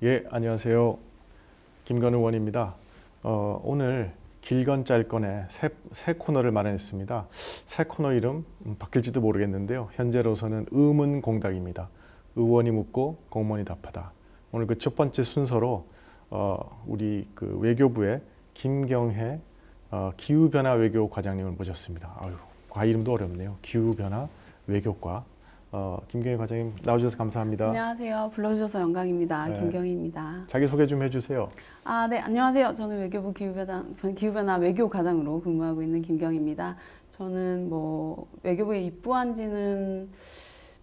예, 안녕하세요. 김건우 의원입니다. 오늘 길건 짧건의 새 코너를 마련했습니다. 새 코너 이름 바뀔지도 모르겠는데요. 현재로서는 의문공답입니다. 의원이 묻고 공무원이 답하다. 오늘 그 첫 번째 순서로 우리 그 외교부의 김경혜 기후변화 외교 과장님을 모셨습니다. 아유, 과 이름도 어렵네요. 기후변화 외교과. 김경희 과장님 나와주셔서 감사합니다. 안녕하세요. 불러주셔서 영광입니다. 네. 김경희입니다. 자기소개 좀 해주세요. 네, 안녕하세요. 저는 외교부 기후변화 외교과장으로 근무하고 있는 김경희입니다. 저는 외교부에 입부한 지는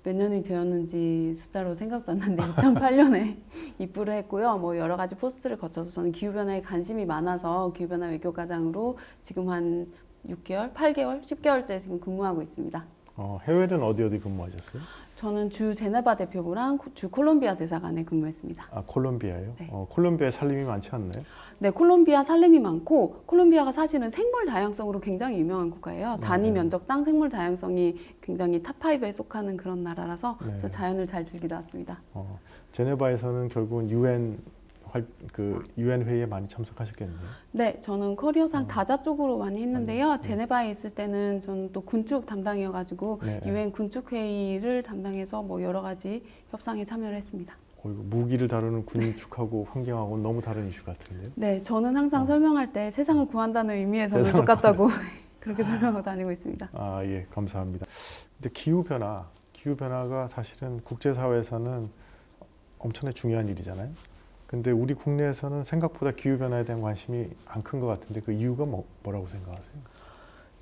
몇 년이 되었는지 숫자로 생각도 안 나는데 2008년에 입부를 했고요. 여러 가지 포스트를 거쳐서 저는 기후변화에 관심이 많아서 기후변화 외교과장으로 지금 한 6개월, 8개월, 10개월째 지금 근무하고 있습니다. 해외는 어디 근무하셨어요? 저는 주 제네바 대표부랑 주 콜롬비아 대사관에 근무했습니다. 콜롬비아요? 네. 콜롬비아에 살림이 많지 않나요? 네, 콜롬비아 살림이 많고 콜롬비아가 사실은 생물 다양성으로 굉장히 유명한 국가예요. 단위 면적당 생물 다양성이 굉장히 탑5에 속하는 그런 나라라서 네. 저 자연을 잘 즐기다 왔습니다. 제네바에서는 결국은 유엔 회의에 많이 참석하셨겠네요. 네, 저는 커리어상 다자 쪽으로 많이 했는데요. 제네바에 있을 때는 저는 또 군축 담당이어가지고 네. 유엔 군축 회의를 담당해서 여러 가지 협상에 참여를 했습니다. 이거 무기를 다루는 군축하고 환경하고 너무 다른 이슈 같은데요? 네, 저는 항상 설명할 때 세상을 구한다는 의미에서는 세상을 똑같다고 그렇게 설명하고 다니고 있습니다. 예, 감사합니다. 근데 기후변화가 사실은 국제사회에서는 엄청나게 중요한 일이잖아요. 근데 우리 국내에서는 생각보다 기후변화에 대한 관심이 안 큰 것 같은데 그 이유가 뭐라고 생각하세요?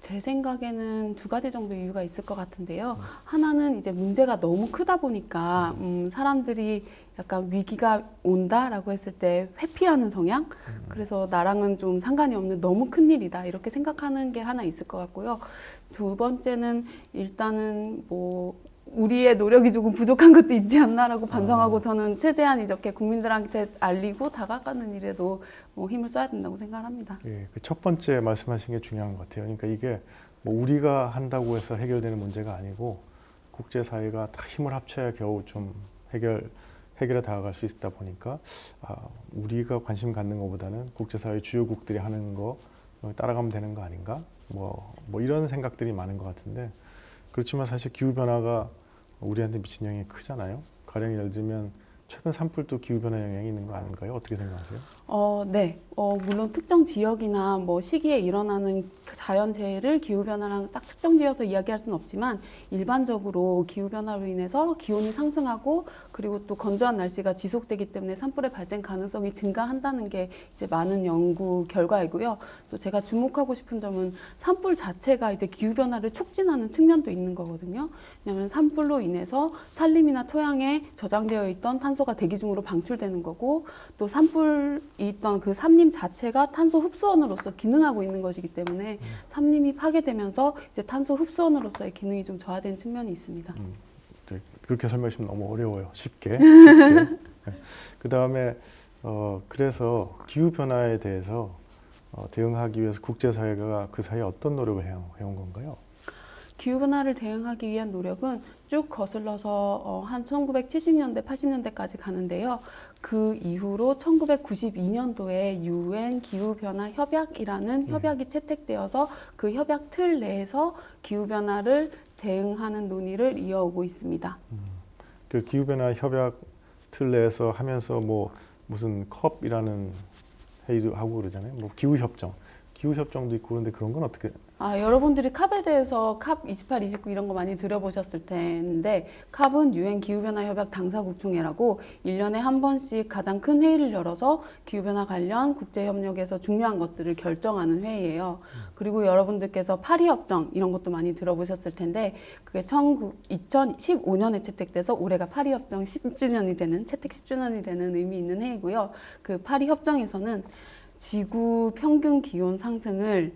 제 생각에는 두 가지 정도 이유가 있을 것 같은데요. 하나는 이제 문제가 너무 크다 보니까 사람들이 약간 위기가 온다라고 했을 때 회피하는 성향? 그래서 나랑은 좀 상관이 없는 너무 큰 일이다 이렇게 생각하는 게 하나 있을 것 같고요. 두 번째는 일단은 우리의 노력이 조금 부족한 것도 있지 않나라고 반성하고 저는 최대한 이렇게 국민들한테 알리고 다가가는 일에도 힘을 써야 된다고 생각합니다. 예, 그 첫 번째 말씀하신 게 중요한 것 같아요. 그러니까 이게 우리가 한다고 해서 해결되는 문제가 아니고 국제사회가 다 힘을 합쳐야 겨우 좀 해결에 다가갈 수 있다 보니까 우리가 관심 갖는 것보다는 국제사회 주요국들이 하는 거 따라가면 되는 거 아닌가? 이런 생각들이 많은 것 같은데 그렇지만 사실 기후변화가 우리한테 미친 영향이 크잖아요. 가령 예를 들면 최근 산불도 기후변화 영향이 있는 거 아닌가요? 어떻게 생각하세요? 네. 물론 특정 지역이나 시기에 일어나는 자연재해를 기후변화랑 딱 특정 지어서 이야기할 수는 없지만 일반적으로 기후변화로 인해서 기온이 상승하고 그리고 또 건조한 날씨가 지속되기 때문에 산불의 발생 가능성이 증가한다는 게 이제 많은 연구 결과이고요. 또 제가 주목하고 싶은 점은 산불 자체가 이제 기후변화를 촉진하는 측면도 있는 거거든요. 왜냐하면 산불로 인해서 산림이나 토양에 저장되어 있던 탄소가 대기 중으로 방출되는 거고 또 산불이 있던 그 산림 자체가 탄소 흡수원으로서 기능하고 있는 것이기 때문에 산림이 파괴되면서 이제 탄소 흡수원으로서의 기능이 좀 저하된 측면이 있습니다. 그렇게 설명하시면 너무 어려워요. 쉽게. 그 다음에 그래서 기후 변화에 대해서 대응하기 위해서 국제사회가 그 사이에 어떤 노력을 해온 건가요? 기후변화를 대응하기 위한 노력은 쭉 거슬러서 한 1970년대, 80년대까지 가는데요. 그 이후로 1992년도에 UN 기후변화 협약이라는 협약이 채택되어서 그 협약 틀 내에서 기후변화를 대응하는 논의를 이어오고 있습니다. 그 기후변화 협약 틀 내에서 하면서 무슨 컵이라는 회의도 하고 그러잖아요. 기후협정도 있고 그런데 그런 건 어떻게? 여러분들이 캅에 대해서 캅 28, 29 이런 거 많이 들어보셨을 텐데 캅은 유엔 기후변화 협약 당사국 총회라고 1년에 한 번씩 가장 큰 회의를 열어서 기후변화 관련 국제협력에서 중요한 것들을 결정하는 회의예요. 그리고 여러분들께서 파리협정 이런 것도 많이 들어보셨을 텐데 그게 2015년에 채택돼서 올해가 파리협정 10주년이 되는 채택 10주년이 되는 의미 있는 회의고요. 그 파리협정에서는 지구 평균 기온 상승을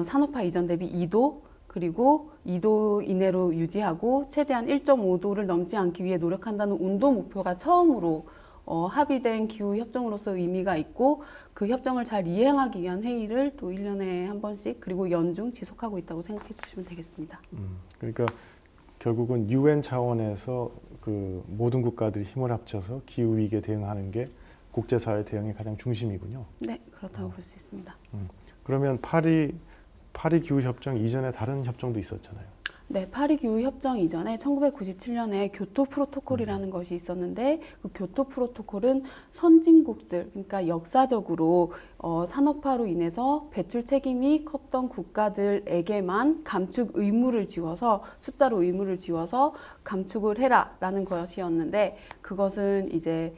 산업화 이전 대비 2도 그리고 2도 이내로 유지하고 최대한 1.5도를 넘지 않기 위해 노력한다는 온도 목표가 처음으로 합의된 기후협정으로서 의미가 있고 그 협정을 잘 이행하기 위한 회의를 또 1년에 한 번씩 그리고 연중 지속하고 있다고 생각해 주시면 되겠습니다. 그러니까 결국은 UN 차원에서 그 모든 국가들이 힘을 합쳐서 기후 위기에 대응하는 게 국제사회 대응의 가장 중심이군요. 네, 그렇다고 볼 수 있습니다. 그러면 파리 기후 협정 이전에 다른 협정도 있었잖아요. 네, 파리 기후 협정 이전에 1997년에 교토 프로토콜이라는 것이 있었는데 그 교토 프로토콜은 선진국들, 그러니까 역사적으로 산업화로 인해서 배출 책임이 컸던 국가들에게만 감축 의무를 지워서 숫자로 의무를 지워서 감축을 해라라는 것이었는데 그것은 이제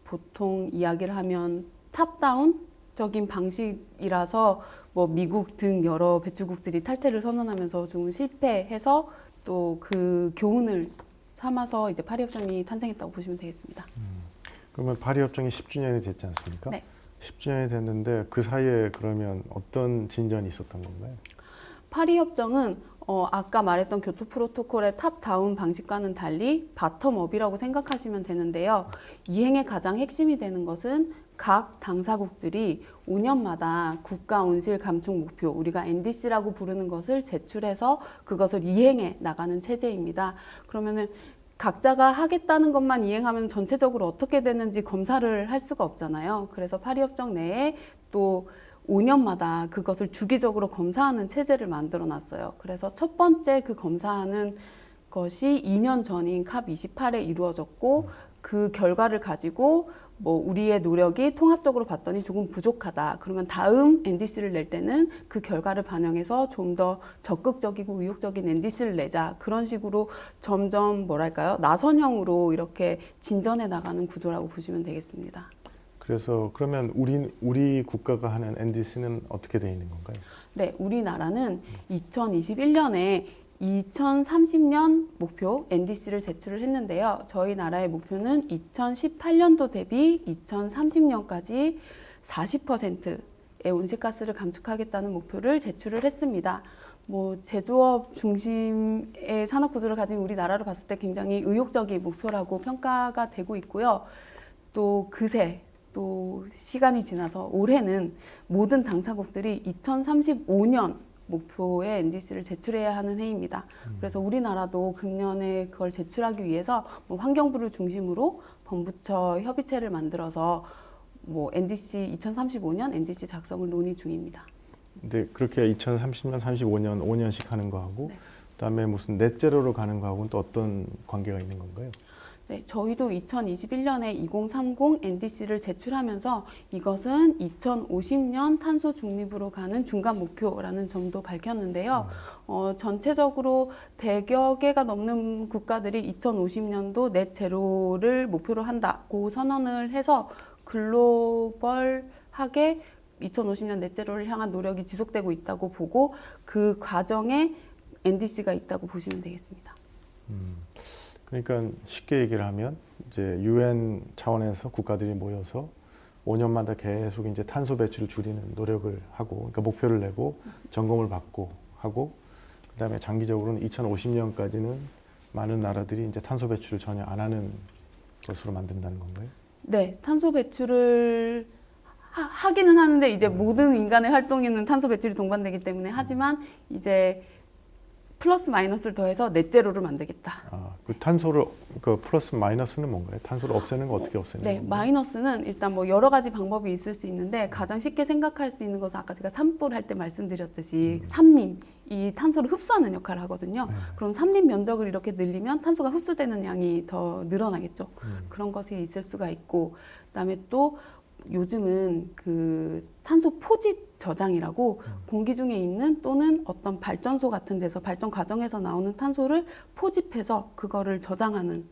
보통 이야기를 하면 탑다운적인 방식이라서 뭐 미국 등 여러 배출국들이 탈퇴를 선언하면서 좀 실패해서 또 그 교훈을 삼아서 이제 파리 협정이 탄생했다고 보시면 되겠습니다. 그러면 파리 협정이 10주년이 됐지 않습니까? 네. 10주년이 됐는데 그 사이에 그러면 어떤 진전이 있었던 건가요? 파리 협정은 아까 말했던 교토 프로토콜의 탑다운 방식과는 달리 바텀업이라고 생각하시면 되는데요. 이행의 가장 핵심이 되는 것은 각 당사국들이 5년마다 국가 온실 감축 목표, 우리가 NDC라고 부르는 것을 제출해서 그것을 이행해 나가는 체제입니다. 그러면은 각자가 하겠다는 것만 이행하면 전체적으로 어떻게 되는지 검사를 할 수가 없잖아요. 그래서 파리협정 내에 또 5년마다 그것을 주기적으로 검사하는 체제를 만들어 놨어요. 그래서 첫 번째 그 검사하는 것이 2년 전인 캅28에 이루어졌고 그 결과를 가지고 뭐 우리의 노력이 통합적으로 봤더니 조금 부족하다. 그러면 다음 NDC를 낼 때는 그 결과를 반영해서 좀 더 적극적이고 의욕적인 NDC를 내자. 그런 식으로 점점 뭐랄까요? 나선형으로 이렇게 진전해 나가는 구조라고 보시면 되겠습니다. 그래서 그러면 우리 국가가 하는 NDC는 어떻게 돼 있는 건가요? 네, 우리나라는 2021년에 2030년 목표 NDC를 제출을 했는데요. 저희 나라의 목표는 2018년도 대비 2030년까지 40%의 온실가스를 감축하겠다는 목표를 제출을 했습니다. 뭐 제조업 중심의 산업 구조를 가진 우리나라로 봤을 때 굉장히 의욕적인 목표라고 평가가 되고 있고요. 또 그새 또 시간이 지나서 올해는 모든 당사국들이 2035년 목표의 NDC를 제출해야 하는 해입니다. 그래서 우리나라도 금년에 그걸 제출하기 위해서 뭐 환경부를 중심으로 범부처 협의체를 만들어서 뭐 NDC 2035년 NDC 작성을 논의 중입니다. 근데 그렇게 2030년, 35년, 5년씩 하는 거하고 네. 그다음에 무슨 넷제로로 가는 거하고는 또 어떤 관계가 있는 건가요? 네, 저희도 2021년에 2030 NDC를 제출하면서 이것은 2050년 탄소 중립으로 가는 중간 목표라는 점도 밝혔는데요. 전체적으로 100여 개가 넘는 국가들이 2050년도 넷 제로를 목표로 한다고 선언을 해서 글로벌하게 2050년 넷 제로를 향한 노력이 지속되고 있다고 보고 그 과정에 NDC가 있다고 보시면 되겠습니다. 그러니까 쉽게 얘기를 하면 이제 UN 차원에서 국가들이 모여서 5년마다 계속 이제 탄소 배출을 줄이는 노력을 하고, 그러니까 목표를 내고 점검을 받고 하고, 그다음에 장기적으로는 2050년까지는 많은 나라들이 이제 탄소 배출을 전혀 안 하는 것으로 만든다는 건가요? 네, 탄소 배출을 하기는 하는데 이제 모든 인간의 활동에는 탄소 배출이 동반되기 때문에 하지만 이제 플러스 마이너스를 더해서 넷제로를 만들겠다. 그 탄소를 그 플러스 마이너스는 뭔가요? 탄소를 없애는 거 어떻게 없애는 네, 건가요? 마이너스는 일단 뭐 여러 가지 방법이 있을 수 있는데 가장 쉽게 생각할 수 있는 것은 아까 제가 산불 할 때 말씀드렸듯이 삼림, 이 탄소를 흡수하는 역할을 하거든요. 그럼 삼림 면적을 이렇게 늘리면 탄소가 흡수되는 양이 더 늘어나겠죠. 그런 것이 있을 수가 있고, 그다음에 또 요즘은 그 탄소 포집 저장이라고 공기 중에 있는 또는 어떤 발전소 같은 데서 발전 과정에서 나오는 탄소를 포집해서 그거를 저장하는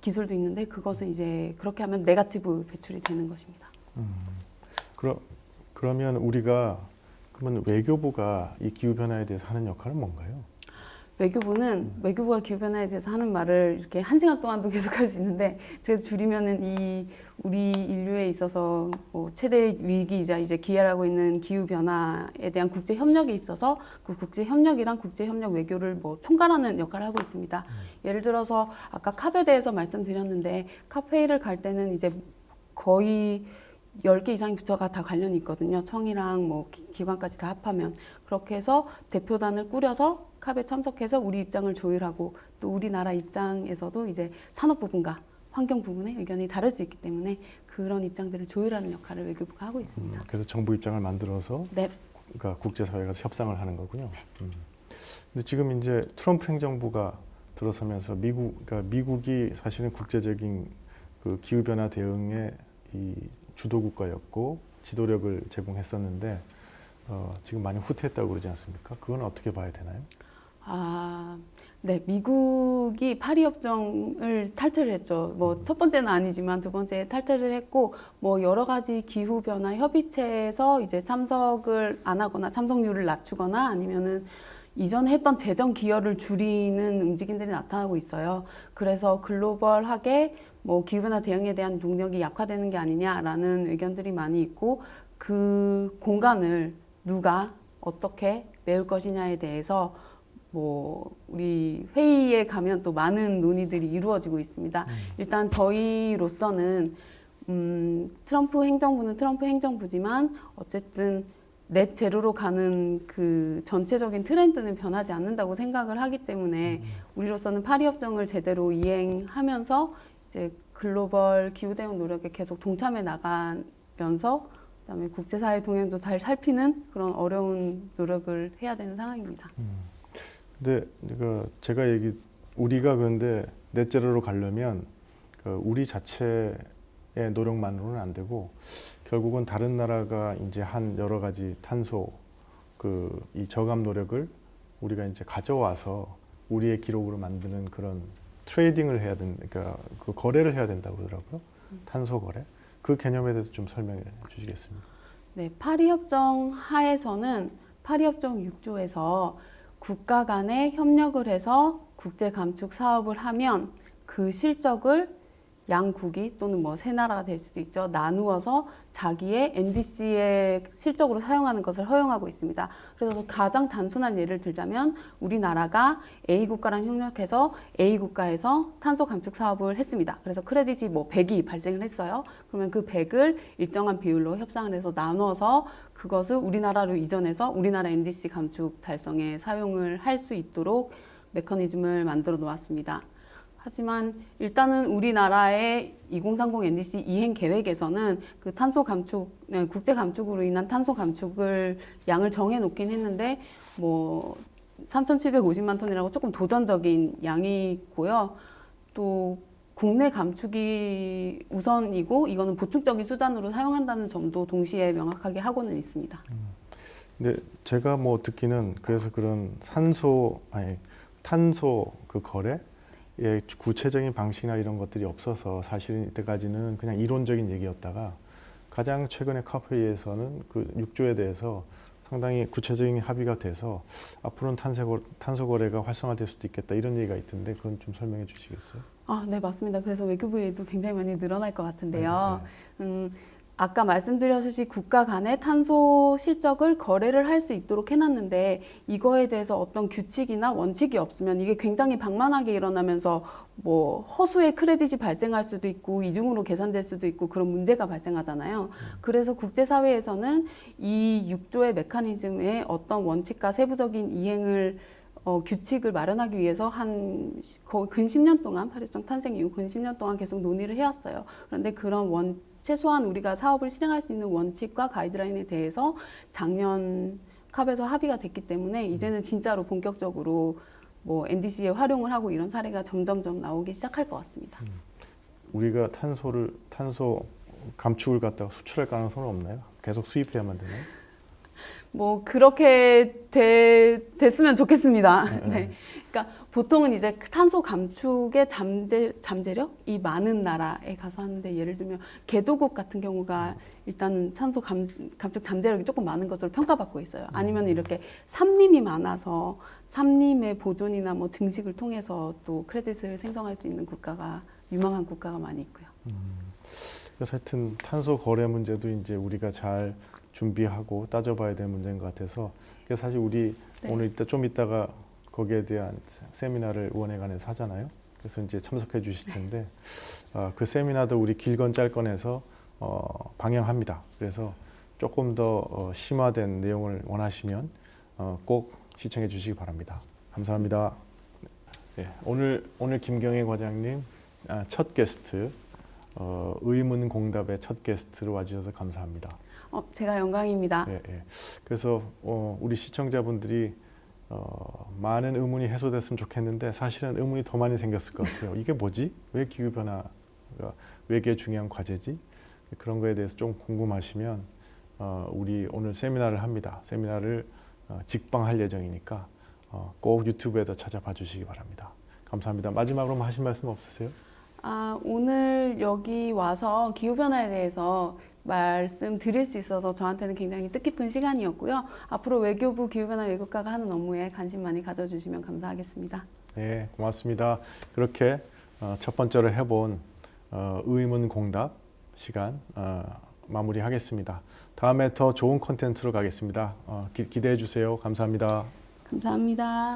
기술도 있는데 그것은 이제 그렇게 하면 네거티브 배출이 되는 것입니다. 그러면 우리가 그러면 외교부가 이 기후 변화에 대해서 하는 역할은 뭔가요? 외교부가 기후변화에 대해서 하는 말을 이렇게 1시간 동안도 계속 할 수 있는데 제가 줄이면은 이 우리 인류에 있어서 뭐 최대 위기이자 이제 기회라고 있는 기후변화에 대한 국제 협력에 있어서 그 국제 협력이랑 국제 협력 외교를 뭐 총괄하는 역할을 하고 있습니다. 예를 들어서 아까 캅에 대해서 말씀드렸는데 캅 회의를 갈 때는 이제 거의 10개 이상의 부처가 다 관련이 있거든요. 청이랑 뭐 기관까지 다 합하면. 그렇게 해서 대표단을 꾸려서 캅에 참석해서 우리 입장을 조율하고 또 우리나라 입장에서도 이제 산업 부분과 환경 부분의 의견이 다를 수 있기 때문에 그런 입장들을 조율하는 역할을 외교부가 하고 있습니다. 그래서 정부 입장을 만들어서 네. 그러니까 국제사회가 협상을 하는 거군요. 근데 지금 이제 트럼프 행정부가 들어서면서 그러니까 미국이 사실은 국제적인 그 기후 변화 대응의 이 주도 국가였고 지도력을 제공했었는데 지금 많이 후퇴했다고 그러지 않습니까? 그건 어떻게 봐야 되나요? 네, 미국이 파리 협정을 탈퇴를 했죠. 뭐 첫 번째는 아니지만 두 번째 탈퇴를 했고 뭐 여러 가지 기후 변화 협의체에서 이제 참석을 안 하거나 참석률을 낮추거나 아니면은 이전에 했던 재정 기여를 줄이는 움직임들이 나타나고 있어요. 그래서 글로벌하게 뭐 기후변화 대응에 대한 동력이 약화되는 게 아니냐라는 의견들이 많이 있고 그 공간을 누가 어떻게 메울 것이냐에 대해서 뭐 우리 회의에 가면 또 많은 논의들이 이루어지고 있습니다. 일단 저희로서는 트럼프 행정부는 트럼프 행정부지만 어쨌든 넷 제로로 가는 그 전체적인 트렌드는 변하지 않는다고 생각을 하기 때문에 우리로서는 파리 협정을 제대로 이행하면서 이제 글로벌 기후 대응 노력에 계속 동참해 나가면서 그다음에 국제사회 동향도 잘 살피는 그런 어려운 노력을 해야 되는 상황입니다. 근데 우리가 그런데 넷제로로 가려면 우리 자체의 노력만으로는 안 되고 결국은 다른 나라가 이제 한 여러 가지 탄소 이 저감 노력을 우리가 이제 가져와서 우리의 기록으로 만드는 그런 트레이딩을 해야 그러니까 그 거래를 해야 된다고 그러더라고요. 탄소 거래. 그 개념에 대해서 좀 설명해 주시겠습니까? 네, 파리 협정 하에서는 파리 협정 6조에서 국가 간에 협력을 해서 국제 감축 사업을 하면 그 실적을 양국이 또는 뭐 세 나라가 될 수도 있죠. 나누어서 자기의 NDC의 실적으로 사용하는 것을 허용하고 있습니다. 그래서 가장 단순한 예를 들자면 우리나라가 A 국가랑 협력해서 A 국가에서 탄소 감축 사업을 했습니다. 그래서 크레딧이 뭐 100이 발생을 했어요. 그러면 그 100을 일정한 비율로 협상을 해서 나눠서 그것을 우리나라로 이전해서 우리나라 NDC 감축 달성에 사용을 할 수 있도록 메커니즘을 만들어 놓았습니다. 하지만 일단은 우리나라의 2030 NDC 이행 계획에서는 그 탄소 감축, 국제 감축으로 인한 탄소 감축을 양을 정해 놓긴 했는데 뭐 3,750만 톤이라고 조금 도전적인 양이고요. 또 국내 감축이 우선이고 이거는 보충적인 수단으로 사용한다는 점도 동시에 명확하게 하고는 있습니다. 근데 제가 뭐 듣기는 그래서 그런 탄소 그 거래 구체적인 방식이나 이런 것들이 없어서 사실은 이때까지는 그냥 이론적인 얘기였다가 가장 최근에 컵 회의에서는 그 6조에 대해서 상당히 구체적인 합의가 돼서 앞으로는 탄소 거래가 활성화될 수도 있겠다 이런 얘기가 있던데 그건 좀 설명해 주시겠어요? 네, 맞습니다. 그래서 외교부에도 굉장히 많이 늘어날 것 같은데요. 아까 말씀드렸듯이 국가 간의 탄소 실적을 거래를 할 수 있도록 해놨는데 이거에 대해서 어떤 규칙이나 원칙이 없으면 이게 굉장히 방만하게 일어나면서 뭐 허수의 크레딧이 발생할 수도 있고 이중으로 계산될 수도 있고 그런 문제가 발생하잖아요. 그래서 국제사회에서는 이 6조의 메커니즘의 어떤 원칙과 세부적인 이행을 규칙을 마련하기 위해서 거의 근 10년 동안 파리협정 탄생 이후 근 10년 동안 계속 논의를 해왔어요. 그런데 그런 최소한 우리가 사업을 실행할 수 있는 원칙과 가이드라인에 대해서 작년 캅에서 합의가 됐기 때문에 이제는 진짜로 본격적으로 뭐 NDC에 활용을 하고 이런 사례가 점점점 나오기 시작할 것 같습니다. 우리가 탄소 감축을 갖다가 수출할 가능성은 없나요? 계속 수입해야만 되나요? 뭐 그렇게 됐으면 좋겠습니다. 네. 그러니까 보통은 이제 탄소 감축의 잠재력이 많은 나라에 가서 하는데 예를 들면 개도국 같은 경우가 일단은 탄소 감축 잠재력이 조금 많은 것으로 평가받고 있어요. 아니면 이렇게 삼림이 많아서 삼림의 보존이나 뭐 증식을 통해서 또 크레딧을 생성할 수 있는 유망한 국가가 많이 있고요. 그래서 하여튼 탄소 거래 문제도 이제 우리가 잘 준비하고 따져봐야 될 문제인 것 같아서 그래서 사실 우리 오늘 좀 이따가 거기에 대한 세미나를 의원회관에서 하잖아요. 그래서 이제 참석해 주실 텐데 그 세미나도 우리 길건 짧건해서 방영합니다. 그래서 조금 더 심화된 내용을 원하시면 꼭 시청해 주시기 바랍니다. 감사합니다. 네, 오늘 김경애 과장님 첫 게스트 의문공답의 첫 게스트로 와주셔서 감사합니다. 제가 영광입니다. 예, 예. 그래서 우리 시청자분들이 많은 의문이 해소됐으면 좋겠는데 사실은 의문이 더 많이 생겼을 것 같아요. 이게 뭐지? 왜 기후변화가 외계 중요한 과제지? 그런 거에 대해서 좀 궁금하시면 우리 오늘 세미나를 합니다. 세미나를 직방할 예정이니까 꼭 유튜브에도 찾아봐 주시기 바랍니다. 감사합니다. 마지막으로 하신 말씀 없으세요? 오늘 여기 와서 기후변화에 대해서 말씀드릴 수 있어서 저한테는 굉장히 뜻깊은 시간이었고요. 앞으로 외교부 기후변화 외국가가 하는 업무에 관심 많이 가져주시면 감사하겠습니다. 네, 고맙습니다. 그렇게 첫 번째로 해본 의문공답 시간 마무리하겠습니다. 다음에 더 좋은 콘텐츠로 가겠습니다. 기대해 주세요. 감사합니다. 감사합니다.